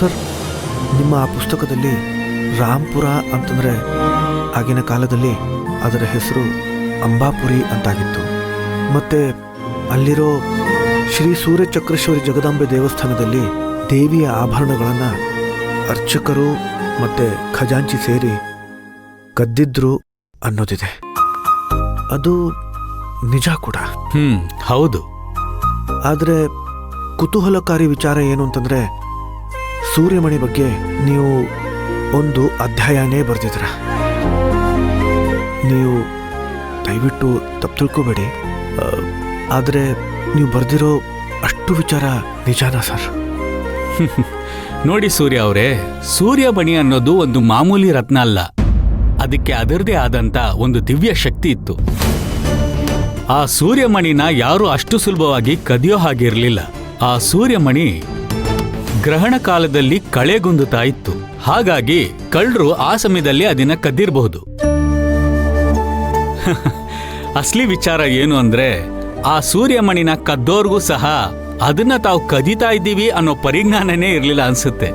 Sir, ನಿಮ್ಮ ಆ ಪುಸ್ತಕದಲ್ಲಿ ರಾಂಪುರ ಅಂತಂದರೆ ಆಗಿನ ಕಾಲದಲ್ಲಿ ಅದರ ಹೆಸರು ಅಂಬಾಪುರಿ ಅಂತಾಗಿತ್ತು. ಮತ್ತು ಅಲ್ಲಿರೋ ಶ್ರೀ ಸೂರ್ಯಚಕ್ರೇಶ್ವರಿ ಜಗದಾಂಬೆ ದೇವಸ್ಥಾನದಲ್ಲಿ ದೇವಿಯ ಆಭರಣಗಳನ್ನು ಅರ್ಚಕರು ಮತ್ತು ಖಜಾಂಚಿ ಸೇರಿ ಕದ್ದಿದ್ರು ಅನ್ನೋದಿದೆ. ಅದು ನಿಜ ಕೂಡ. ಹೌದು. ಆದರೆ ಕುತೂಹಲಕಾರಿ ವಿಚಾರ ಏನು ಅಂತಂದರೆ, ಸೂರ್ಯಮಣಿ ಬಗ್ಗೆ ನೀವು ಒಂದು ಅಧ್ಯಾಯನೇ ಬರೆದಿದ್ರ. ನೀವು ದಯವಿಟ್ಟು ತಪ್ಪು ತಿಳ್ಕೋಬೇಡಿ, ಆದರೆ ನೀವು ಬರೆದಿರೋ ಅಷ್ಟು ವಿಚಾರ ನಿಜಾನಾ ಸರ್? ನೋಡಿ ಸೂರ್ಯ ಅವರೇ, ಸೂರ್ಯಮಣಿ ಅನ್ನೋದು ಒಂದು ಮಾಮೂಲಿ ರತ್ನ ಅಲ್ಲ. ಅದಕ್ಕೆ ಅದರದೇ ಆದಂತ ಒಂದು ದಿವ್ಯ ಶಕ್ತಿ ಇತ್ತು. ಆ ಸೂರ್ಯಮಣಿನ ಯಾರು ಅಷ್ಟು ಸುಲಭವಾಗಿ ಕದಿಯೋ ಹಾಗಿರಲಿಲ್ಲ. ಆ ಸೂರ್ಯಮಣಿ ಗ್ರಹಣ ಕಾಲದಲ್ಲಿ ಕಳೆಗುಂದುತ್ತಾ ಇತ್ತು. ಹಾಗಾಗಿ ಕಳ್ಳರು ಆ ಸಮಯದಲ್ಲಿ ಅದನ್ನ ಕದ್ದಿರಬಹುದು. ಅಸಲಿ ವಿಚಾರ ಏನು ಅಂದ್ರೆ, ಆ ಸೂರ್ಯಮಣಿನ ಕದ್ದೋರ್ಗೂ ಸಹ ಅದನ್ನ ತಾವು ಕದೀತಾ ಇದ್ದೀವಿ ಅನ್ನೋ ಪರಿಜ್ಞಾನನೇ ಇರಲಿಲ್ಲ ಅನ್ಸುತ್ತೆ.